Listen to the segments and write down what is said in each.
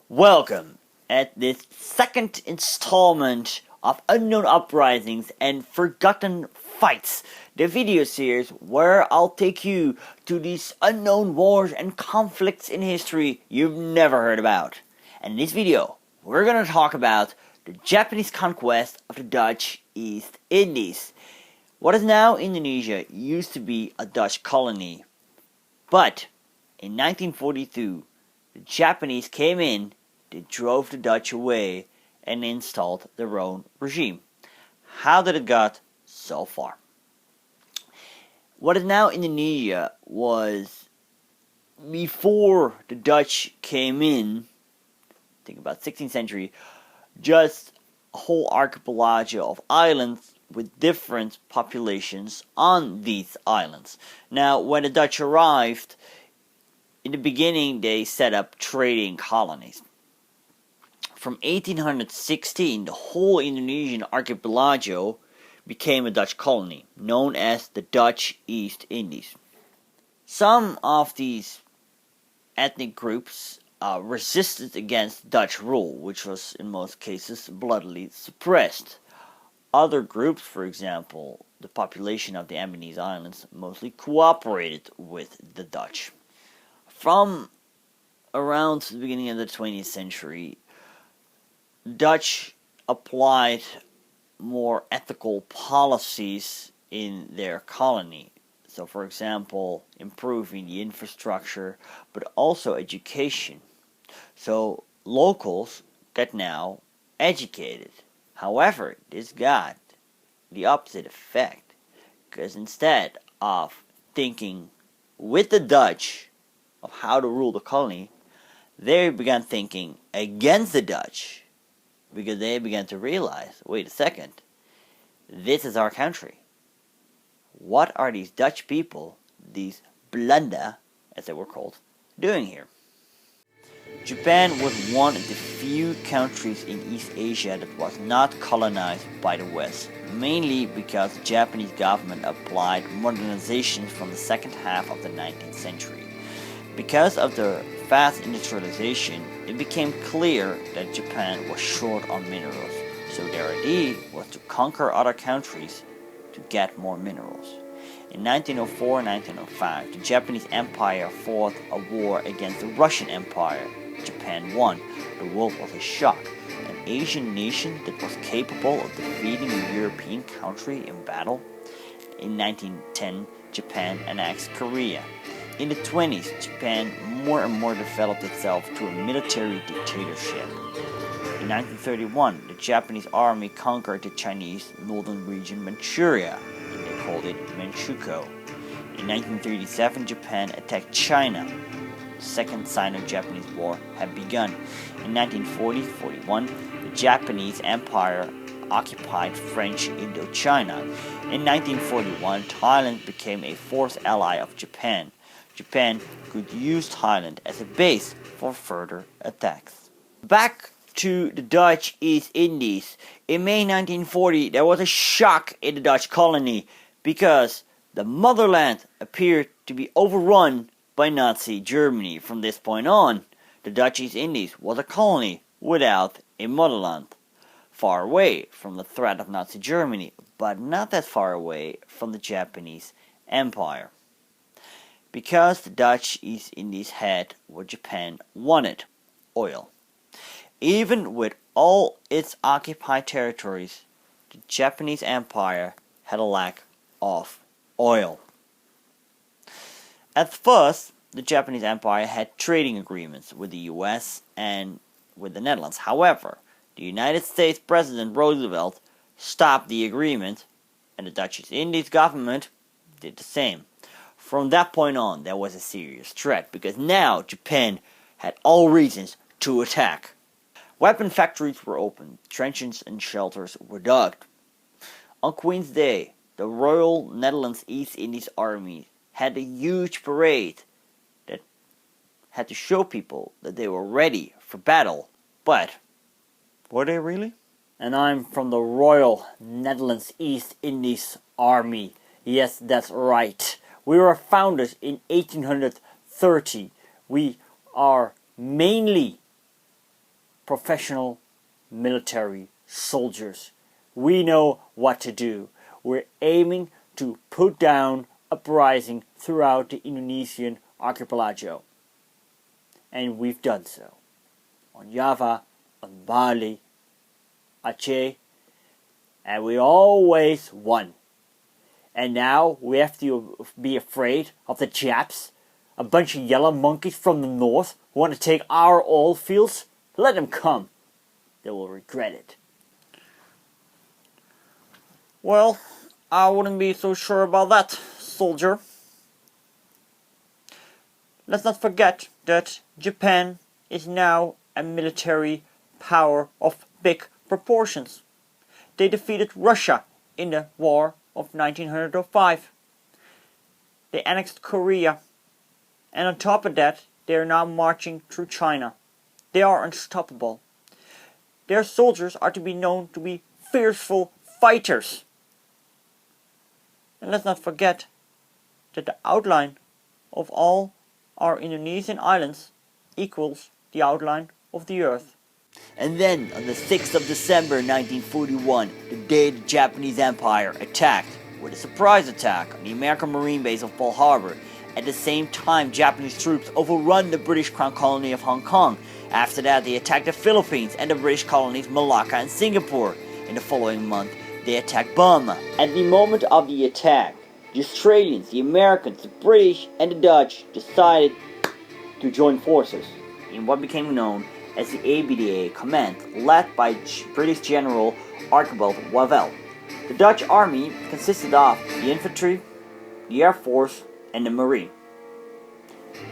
Welcome at this second installment of Unknown Uprisings and Forgotten Fights, the video series where I'll take you to these unknown wars and conflicts in history you've never heard about. And in this video, we're going to talk about the Japanese conquest of the Dutch East Indies. What is now Indonesia used to be a Dutch colony, but in 1942, the Japanese came in. They drove the Dutch away and installed their own regime. How did it got so far? What is now Indonesia was, before the Dutch came in, think about 16th century, just a whole archipelago of islands with different populations on these islands. Now, when the Dutch arrived, in the beginning they set up trading colonies. From 1816, the whole Indonesian archipelago became a Dutch colony, known as the Dutch East Indies. Some of these ethnic groups resisted against Dutch rule, which was in most cases bloodily suppressed. Other groups, for example, the population of the Japanese islands, mostly cooperated with the Dutch. From around the beginning of the 20th century, Dutch applied more ethical policies in their colony. So, for example, improving the infrastructure, but also education. So, locals got now educated. However, this got the opposite effect, because instead of thinking with the Dutch of how to rule the colony, they began thinking against the Dutch. Because they began to realize, wait a second, this is our country. What are these Dutch people, these Belanda, as they were called, doing here? Japan was one of the few countries in East Asia that was not colonized by the West, mainly because the Japanese government applied modernizations from the second half of the 19th century. Because of the fast industrialization, it became clear that Japan was short on minerals, so their idea was to conquer other countries to get more minerals. In 1904 and 1905, the Japanese Empire fought a war against the Russian Empire. Japan won. The world was a shock. An Asian nation that was capable of defeating a European country in battle. In 1910, Japan annexed Korea. In the 20s, Japan more and more developed itself to a military dictatorship. In 1931, the Japanese army conquered the Chinese northern region Manchuria, and they called it Manchukuo. In 1937, Japan attacked China. The Second Sino-Japanese War had begun. In 1940-41, the Japanese Empire occupied French Indochina. In 1941, Thailand became a force ally of Japan. Japan could use Thailand as a base for further attacks. Back to the Dutch East Indies. In May 1940, there was a shock in the Dutch colony because the motherland appeared to be overrun by Nazi Germany. From this point on, the Dutch East Indies was a colony without a motherland, far away from the threat of Nazi Germany, but not that far away from the Japanese Empire. Because the Dutch East Indies had what Japan wanted, oil. Even with all its occupied territories, the Japanese Empire had a lack of oil. At first, the Japanese Empire had trading agreements with the US and with the Netherlands. However, the United States President Roosevelt stopped the agreement, and the Dutch East Indies government did the same. From that point on, there was a serious threat, because now Japan had all reasons to attack. Weapon factories were opened, trenches and shelters were dug. On Queen's Day, the Royal Netherlands East Indies Army had a huge parade that had to show people that they were ready for battle. But were they really? And I'm from the Royal Netherlands East Indies Army. Yes, that's right. We were founded in 1830. We are mainly professional military soldiers. We know what to do. We're aiming to put down uprising throughout the Indonesian archipelago. And we've done so. On Java, on Bali, Aceh, and we always won. And now we have to be afraid of the Japs, a bunch of yellow monkeys from the north who want to take our oil fields. Let them come. They will regret it. Well, I wouldn't be so sure about that, soldier. Let's not forget that Japan is now a military power of big proportions. They defeated Russia in the war of 1905. They annexed Korea. And on top of that, they are now marching through China. They are unstoppable. Their soldiers are to be known to be fearful fighters. And let's not forget that the outline of all our Indonesian islands equals the outline of the earth. And then, on the 6th of December 1941, the day the Japanese Empire attacked, with a surprise attack on the American Marine base of Pearl Harbor. At the same time, Japanese troops overrun the British Crown colony of Hong Kong. After that, they attacked the Philippines and the British colonies Malacca and Singapore. In the following month, they attacked Burma. At the moment of the attack, the Australians, the Americans, the British, and the Dutch decided to join forces in what became known as the ABDA Command, led by British General Archibald Wavell. The Dutch army consisted of the infantry, the air force, and the marine.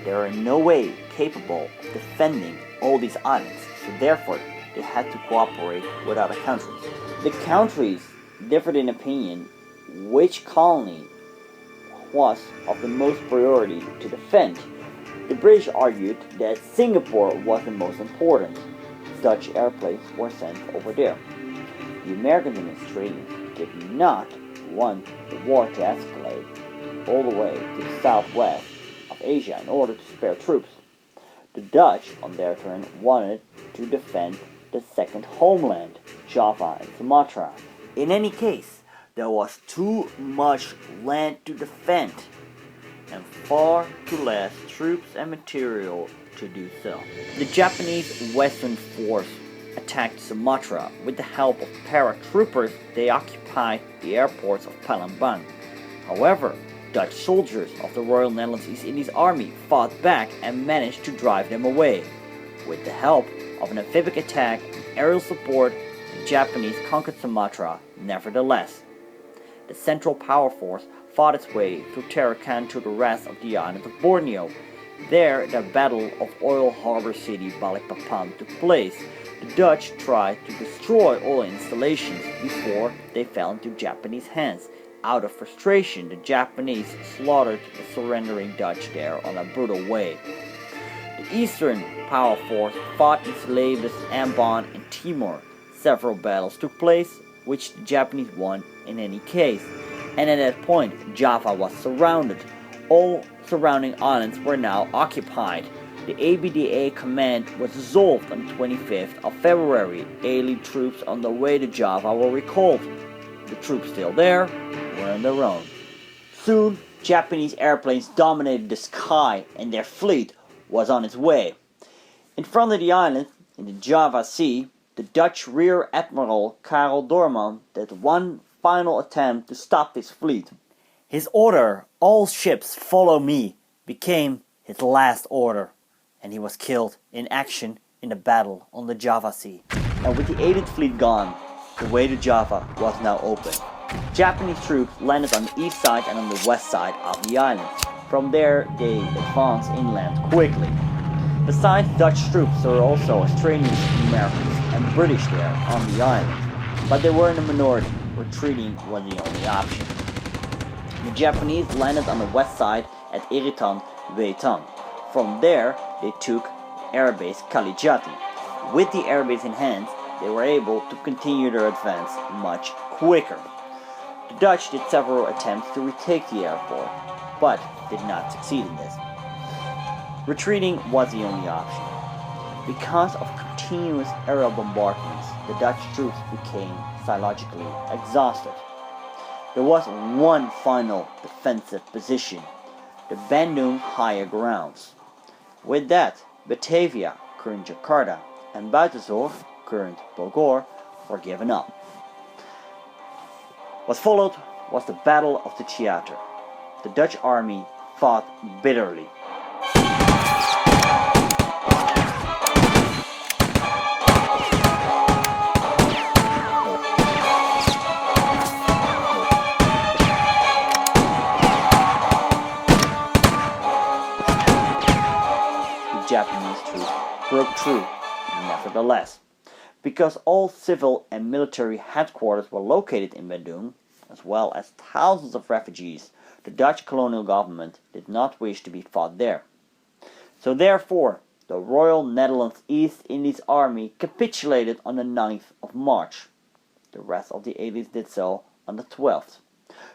They are in no way capable of defending all these islands, so therefore they had to cooperate with other countries. The countries differed in opinion which colony was of the most priority to defend. The British argued that Singapore was the most important. Dutch airplanes were sent over there. The Americans and Australians did not want the war to escalate all the way to the southwest of Asia in order to spare troops. The Dutch, on their turn, wanted to defend the second homeland, Java and Sumatra. In any case, there was too much land to defend, and far too less troops and material to do so. The Japanese Western Force attacked Sumatra. With the help of paratroopers, they occupied the airports of Palembang. However, Dutch soldiers of the Royal Netherlands East Indies Army fought back and managed to drive them away. With the help of an amphibious attack and aerial support, the Japanese conquered Sumatra. Nevertheless, the Central Power Force fought its way through Tarakan to the rest of the island of Borneo. There, the Battle of Oil Harbor City Balikpapan took place. The Dutch tried to destroy oil installations before they fell into Japanese hands. Out of frustration, the Japanese slaughtered the surrendering Dutch there on a brutal way. The Eastern Power Force fought in Celebes, Ambon, and Timor. Several battles took place, which the Japanese won in any case. And at that point, Java was surrounded. All surrounding islands were now occupied. The ABDA command was dissolved on the 25th of February. Allied troops on the way to Java were recalled. The troops still there were on their own. Soon, Japanese airplanes dominated the sky and their fleet was on its way. In front of the island, in the Java Sea, the Dutch Rear Admiral Karel Doorman did one final attempt to stop his fleet. His order, "All ships follow me," became his last order, and he was killed in action in the battle on the Java Sea. And with the aided fleet gone, the way to Java was now open. Japanese troops landed on the east side and on the west side of the island. From there, they advanced inland quickly. Besides Dutch troops, there were also Australians, Americans, and British there on the island. But they were in a minority. Retreating was the only option. The Japanese landed on the west side at Iritan, Wetan. From there, they took airbase Kalijati. With the airbase in hand, they were able to continue their advance much quicker. The Dutch did several attempts to retake the airport, but did not succeed in this. Retreating was the only option. Because of continuous aerial bombardments, the Dutch troops became psychologically exhausted. There was one final defensive position, the Bandung higher grounds. With that, Batavia, current Jakarta, and Buitenzorg, current Bogor, were given up. What followed was the Battle of the Theater. The Dutch army fought bitterly. The Japanese troops broke through, nevertheless. Because all civil and military headquarters were located in Bandung, as well as thousands of refugees, the Dutch colonial government did not wish to be fought there. So therefore, the Royal Netherlands East Indies Army capitulated on the 9th of March. The rest of the allies did so on the 12th.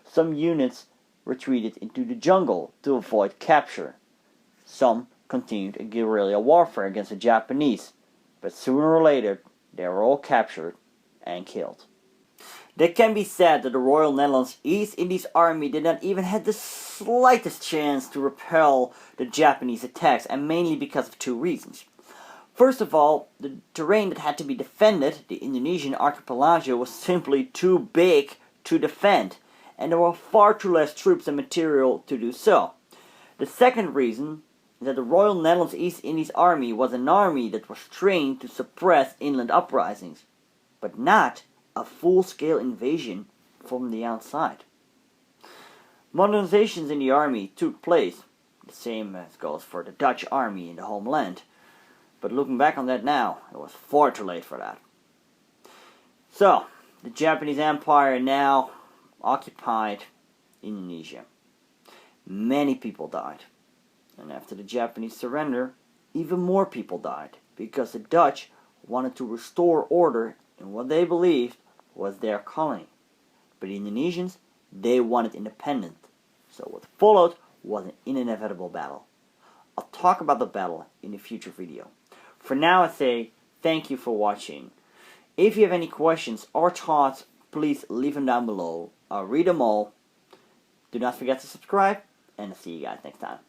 Some units retreated into the jungle to avoid capture. Some continued a guerrilla warfare against the Japanese, but sooner or later they were all captured and killed. It can be said that the Royal Netherlands East Indies Army did not even have the slightest chance to repel the Japanese attacks, and mainly because of two reasons. First of all, the terrain that had to be defended, the Indonesian archipelago, was simply too big to defend, and there were far too less troops and material to do so. The second reason is that the Royal Netherlands East Indies Army was an army that was trained to suppress inland uprisings, but not a full-scale invasion from the outside. Modernizations in the army took place, the same as goes for the Dutch army in the homeland, but looking back on that now, it was far too late for that. So, the Japanese Empire now occupied Indonesia. Many people died, and after the Japanese surrender, even more people died, because the Dutch wanted to restore order in what they believed was their colony. But the Indonesians, they wanted independence. So what followed was an inevitable battle. I'll talk about the battle in a future video. For now, I say thank you for watching. If you have any questions or thoughts, please leave them down below. I'll read them all. Do not forget to subscribe, and I'll see you guys next time.